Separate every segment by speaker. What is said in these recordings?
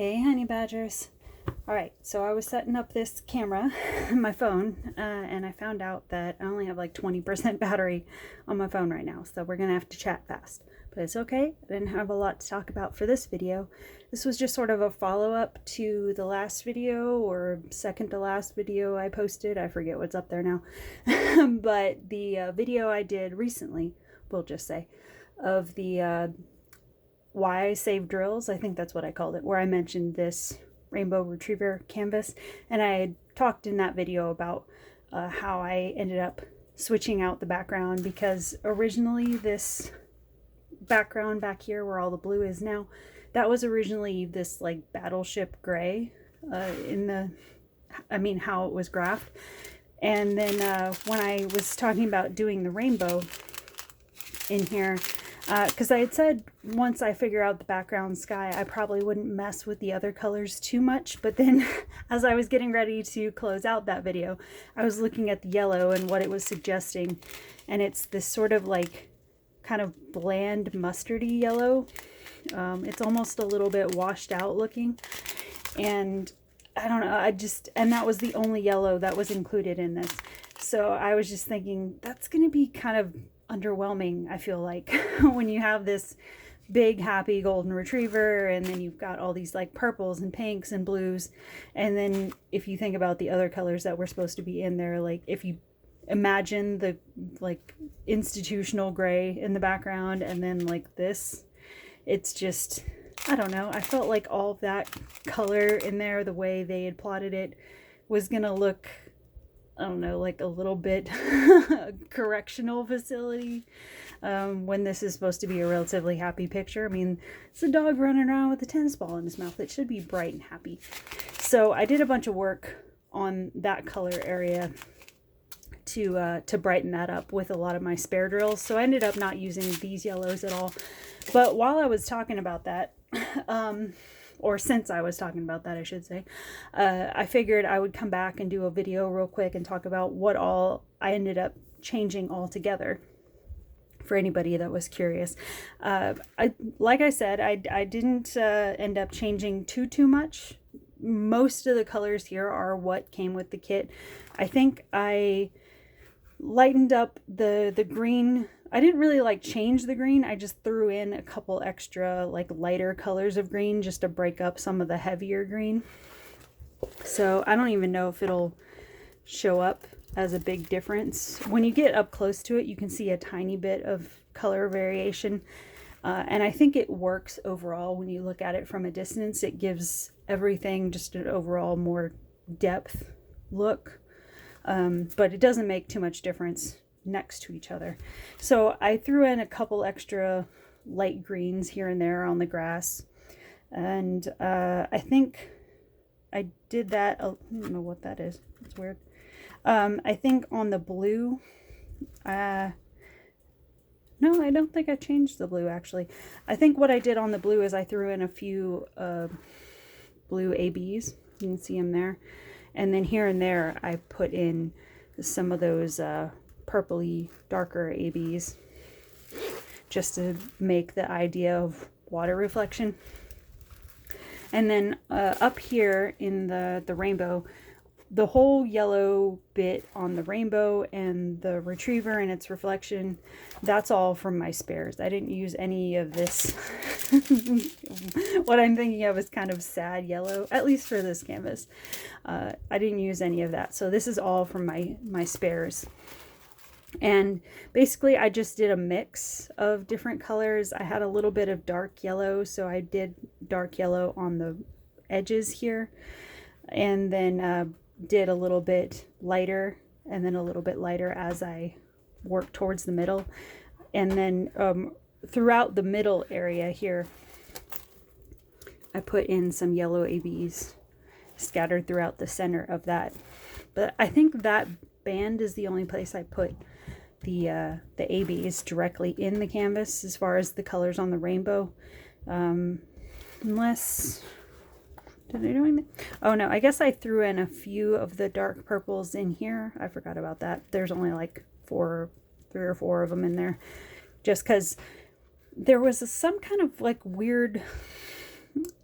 Speaker 1: Hey honey badgers. Alright, so I was setting up this camera, my phone, and I found out that I only have like 20% battery on my phone right now, so we're gonna have to chat fast. But it's okay, I didn't have a lot to talk about for this video. This was just sort of a follow-up to the last video, or second to last video I posted. I forget what's up there now. But the video I did recently, we'll just say, of the why I save drills, I think that's what I called it, where I mentioned this rainbow retriever canvas, and I had talked in that video about how I ended up switching out the background, because originally this background back here where all the blue is now, that was originally this like battleship gray how it was graphed. And then when I was talking about doing the rainbow in here, because I had said once I figure out the background sky, I probably wouldn't mess with the other colors too much. But then as I was getting ready to close out that video, I was looking at the yellow and what it was suggesting. And it's this sort of like kind of bland mustardy yellow. It's almost a little bit washed out looking. And I don't know, and that was the only yellow that was included in this. So I was just thinking that's going to be kind of underwhelming, I feel like, when you have this big happy golden retriever and then you've got all these like purples and pinks and blues, and then if you think about the other colors that were supposed to be in there, like if you imagine the like institutional gray in the background and then like this, it's just, I don't know, I felt like all of that color in there, the way they had plotted it, was gonna look, I don't know, like a little bit correctional facility, when this is supposed to be a relatively happy picture. I mean, it's a dog running around with a tennis ball in his mouth. It should be bright and happy. So I did a bunch of work on that color area to brighten that up with a lot of my spare drills. So I ended up not using these yellows at all. But while I was talking about that, or since I was talking about that, I should say, I figured I would come back and do a video real quick and talk about what all I ended up changing altogether, for anybody that was curious. Like I said, I didn't end up changing too much. Most of the colors here are what came with the kit. I think I lightened up the green. I didn't really like change the green. I just threw in a couple extra like lighter colors of green just to break up some of the heavier green. So I don't even know if it'll show up as a big difference. When you get up close to it, you can see a tiny bit of color variation. And I think it works overall. When you look at it from a distance, it gives everything just an overall more depth look. But it doesn't make too much difference next to each other. So I threw in a couple extra light greens here and there on the grass, and I think I did that, I don't know what that is, it's weird. I think on the blue, no, I don't think I changed the blue actually. I think what I did on the blue is I threw in a few blue ABs, you can see them there, and then here and there I put in some of those purpley darker ABs just to make the idea of water reflection. And then up here in the rainbow, the whole yellow bit on the rainbow and the retriever and its reflection, that's all from my spares. I didn't use any of this. What I'm thinking of is kind of sad yellow, at least for this canvas. I didn't use any of that. So this is all from my spares. And basically I just did a mix of different colors. I had a little bit of dark yellow, so I did dark yellow on the edges here, and then did a little bit lighter and then a little bit lighter as I worked towards the middle. And then throughout the middle area here, I put in some yellow ABs scattered throughout the center of that. But I think that band is the only place I put the ABs directly in the canvas as far as the colors on the rainbow. Unless, did I do anything? Oh no, I guess I threw in a few of the dark purples in here. I forgot about that. There's only like 3 or 4 of them in there, just because there was some kind of like weird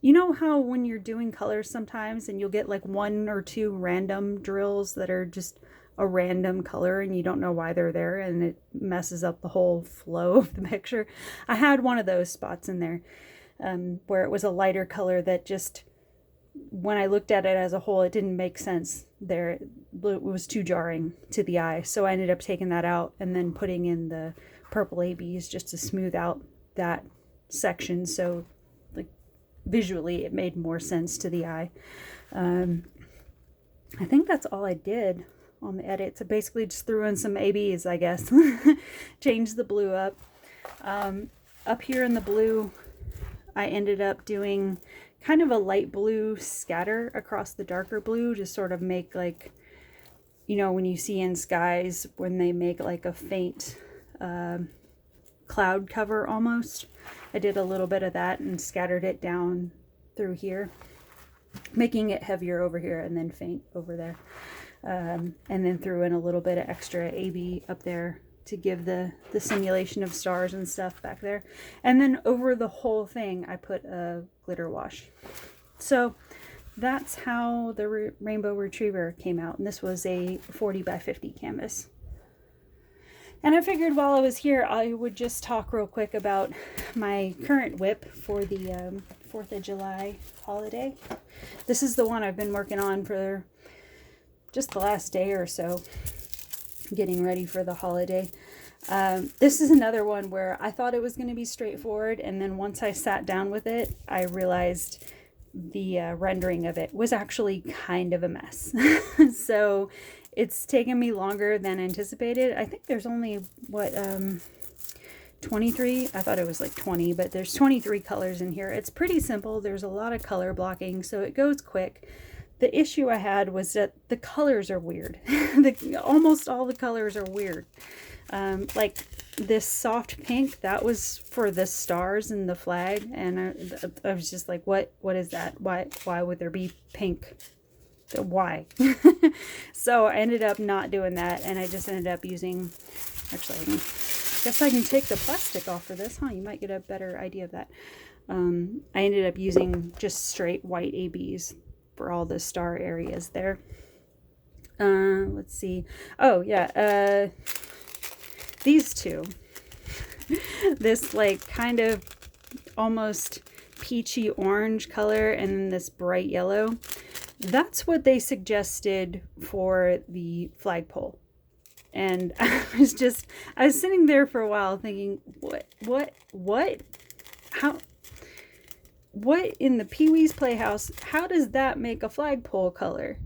Speaker 1: you know how when you're doing colors sometimes and you'll get like 1 or 2 random drills that are just a random color and you don't know why they're there and it messes up the whole flow of the picture. I had one of those spots in there where it was a lighter color that just, when I looked at it as a whole, it didn't make sense there. It was too jarring to the eye. So I ended up taking that out and then putting in the purple ABs just to smooth out that section. So like visually it made more sense to the eye. I think that's all I did on the edits. I basically just threw in some ABs, I guess. Changed the blue up. Up here in the blue, I ended up doing kind of a light blue scatter across the darker blue to sort of make like, you know, when you see in skies when they make like a faint cloud cover almost. I did a little bit of that and scattered it down through here, making it heavier over here and then faint over there. And then threw in a little bit of extra AB up there to give the simulation of stars and stuff back there. And then over the whole thing, I put a glitter wash. So that's how the Rainbow Retriever came out. And this was a 40 by 50 canvas. And I figured while I was here, I would just talk real quick about my current whip for the 4th of July holiday. This is the one I've been working on for just the last day or so, getting ready for the holiday. This is another one where I thought it was going to be straightforward, and then once I sat down with it, I realized the rendering of it was actually kind of a mess. So it's taken me longer than anticipated. I think there's only, what, 23? I thought it was like 20, but there's 23 colors in here. It's pretty simple. There's a lot of color blocking, so it goes quick. The issue I had was that the colors are weird. Almost all the colors are weird. Like this soft pink, that was for the stars and the flag, and I was just like, what is that? Why would there be pink? Why? So I ended up not doing that, and I just ended up using, actually, I guess I can take the plastic off for this, huh? You might get a better idea of that. I ended up using just straight white ABs for all the star areas there. Let's see. Oh, yeah. These two. This like kind of almost peachy orange color and then this bright yellow. That's what they suggested for the flagpole. And I was sitting there for a while thinking, what? How? What in the Pee-wee's Playhouse, how does that make a flagpole color?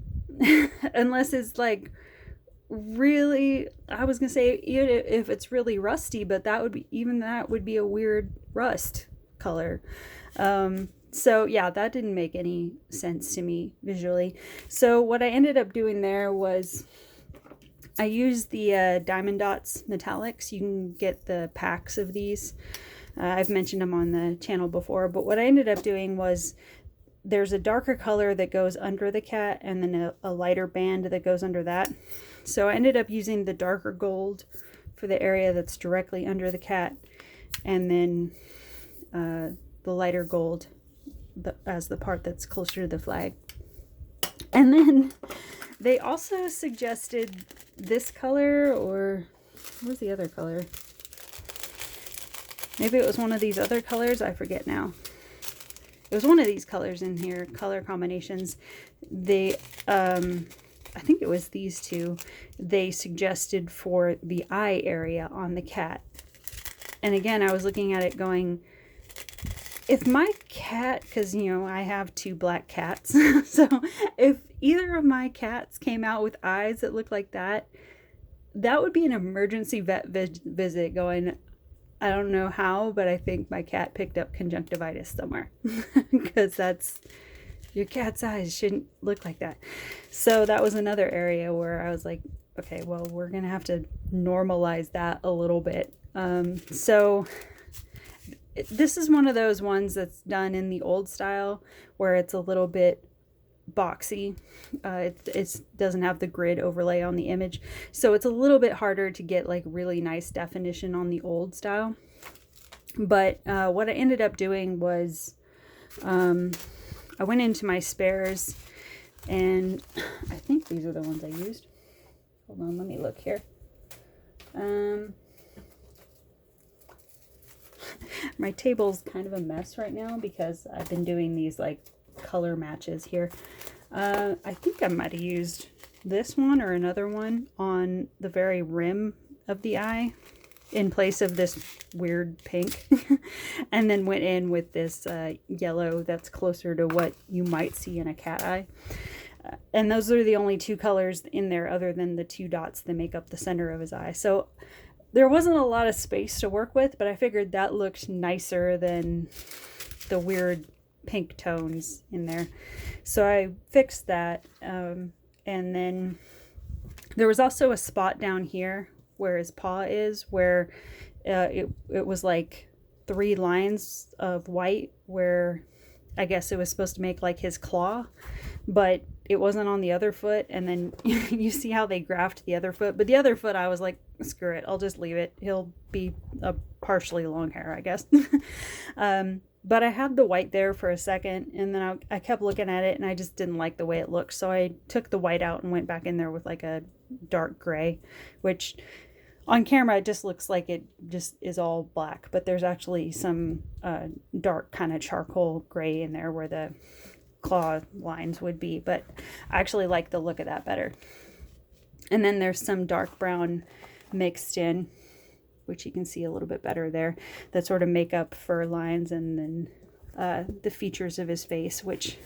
Speaker 1: Unless it's like really, I was gonna say if it's really rusty, but that would be a weird rust color. So yeah, that didn't make any sense to me visually. So what I ended up doing there was I used the Diamond Dotz metallics. You can get the packs of these. I've mentioned them on the channel before, but what I ended up doing was there's a darker color that goes under the cat and then a lighter band that goes under that. So I ended up using the darker gold for the area that's directly under the cat, and then the lighter gold as the part that's closer to the flag. And then they also suggested this color, or what was the other color? Maybe it was one of these other colors. I forget now. It was one of these colors in here, color combinations. They, I think it was these two, they suggested for the eye area on the cat. And again, I was looking at it going, if my cat, because, you know, I have 2 black cats, so if either of my cats came out with eyes that looked like that, that would be an emergency vet visit going, I don't know how, but I think my cat picked up conjunctivitis somewhere. Because your cat's eyes shouldn't look like that. So that was another area where I was like, okay, well, we're going to have to normalize that a little bit. So this is one of those ones that's done in the old style where it's a little bit boxy. It doesn't have the grid overlay on the image, so it's a little bit harder to get like really nice definition on the old style. But what I ended up doing was I went into my spares, and I think these are the ones I used. Hold on, let me look here. My table's kind of a mess right now because I've been doing these like color matches here. I think I might have used this one or another one on the very rim of the eye in place of this weird pink. And then went in with this yellow that's closer to what you might see in a cat eye. And those are the only two colors in there other than the two dots that make up the center of his eye. So there wasn't a lot of space to work with, but I figured that looked nicer than the weird pink tones in there. So I fixed that. And then there was also a spot down here where his paw is, where it was like 3 lines of white where I guess it was supposed to make like his claw, but it wasn't on the other foot. And then you see how they graft the other foot, but the other foot I was like, screw it, I'll just leave it. He'll be a partially long hair, I guess. But I had the white there for a second, and then I kept looking at it and I just didn't like the way it looked. So I took the white out and went back in there with like a dark gray, which on camera it just looks like it just is all black, but there's actually some dark kind of charcoal gray in there where the claw lines would be, but I actually like the look of that better. And then there's some dark brown mixed in, which you can see a little bit better there, that sort of make up fur lines, and then the features of his face, which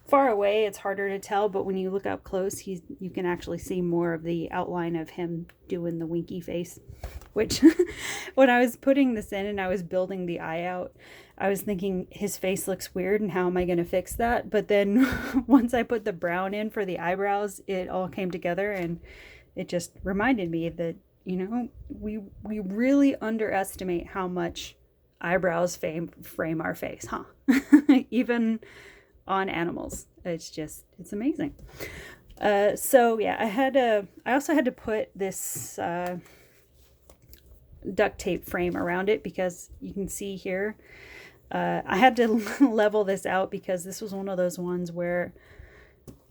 Speaker 1: far away it's harder to tell, but when you look up close, you can actually see more of the outline of him doing the Winky face, which when I was putting this in and I was building the eye out, I was thinking his face looks weird and how am I going to fix that? But then once I put the brown in for the eyebrows, it all came together, and it just reminded me that, you know, we really underestimate how much eyebrows frame our face, huh? Even on animals. It's amazing. So yeah, I also had to put this duct tape frame around it because you can see here, I had to level this out because this was one of those ones where,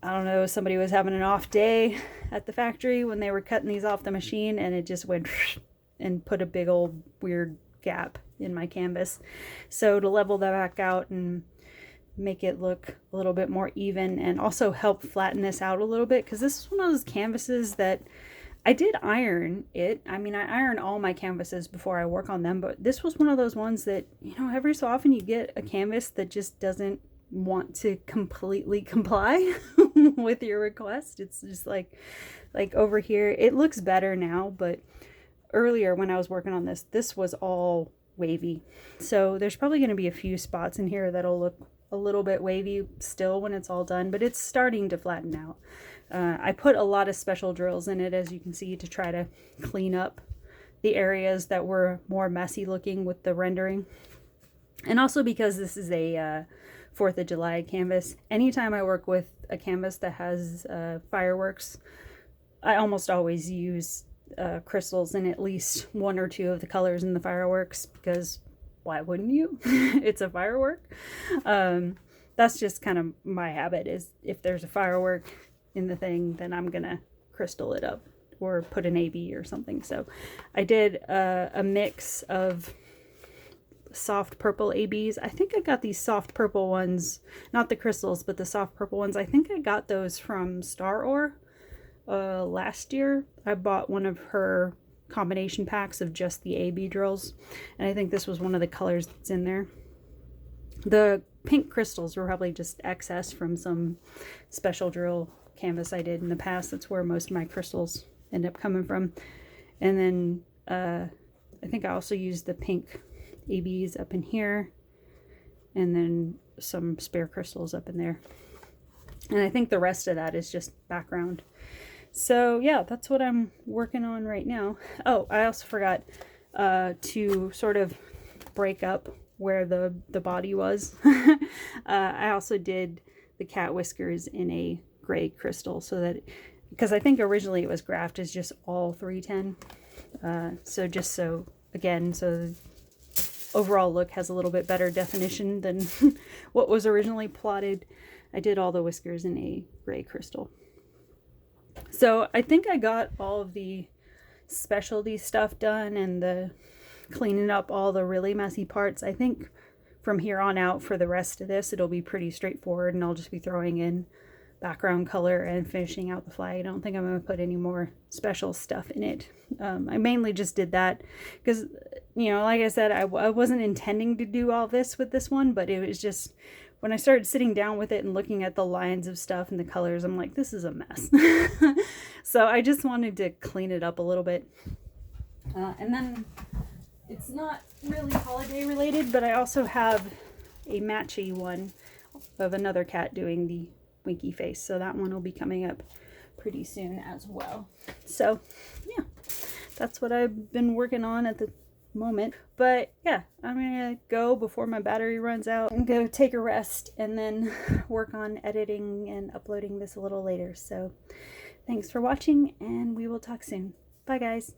Speaker 1: I don't know, somebody was having an off day at the factory when they were cutting these off the machine, and it just went and put a big old weird gap in my canvas. So to level that back out and make it look a little bit more even, and also help flatten this out a little bit, because this is one of those canvases that I did iron it. I mean, I iron all my canvases before I work on them, but this was one of those ones that, you know, every so often you get a canvas that just doesn't want to completely comply with your request. It's just like over here, it looks better now, but earlier when I was working on this was all wavy. So there's probably going to be a few spots in here that'll look a little bit wavy still when it's all done, but it's starting to flatten out. I put a lot of special drills in it, as you can see, to try to clean up the areas that were more messy looking with the rendering. And also because this is a 4th of July canvas, anytime I work with a canvas that has fireworks, I almost always use crystals in at least 1 or 2 of the colors in the fireworks, because why wouldn't you? It's a firework. That's just kind of my habit, is if there's a firework in the thing, then I'm gonna crystal it up or put an AB or something. So I did a mix of soft purple ABs. I think I got these soft purple ones, not the crystals, but the soft purple ones. I think I got those from Star Ore last year. I bought one of her combination packs of just the AB drills, and I think this was one of the colors that's in there. The pink crystals were probably just excess from some special drill canvas I did in the past. That's where most of my crystals end up coming from. And then I think I also used the pink ABs up in here, and then some spare crystals up in there, and I think the rest of that is just background. So yeah, that's what I'm working on right now. Oh, I also forgot to sort of break up where the body was. I also did the cat whiskers in a gray crystal, so that, because I think originally it was graphed as just all 310. So just so, again, so overall look has a little bit better definition than what was originally plotted. I did all the whiskers in a gray crystal. So I think I got all of the specialty stuff done and the cleaning up all the really messy parts. I think from here on out for the rest of this, it'll be pretty straightforward, and I'll just be throwing in background color and finishing out the flag. I don't think I'm going to put any more special stuff in it. I mainly just did that because, you know, like I said, I wasn't intending to do all this with this one, but it was just, when I started sitting down with it and looking at the lines of stuff and the colors, I'm like, this is a mess. So I just wanted to clean it up a little bit. And then it's not really holiday related, but I also have a matchy one of another cat doing the Winky face, so that one will be coming up pretty soon as well. So yeah, that's what I've been working on at the moment. But yeah, I'm gonna go before my battery runs out and go take a rest, and then work on editing and uploading this a little later. So thanks for watching, and we will talk soon. Bye guys.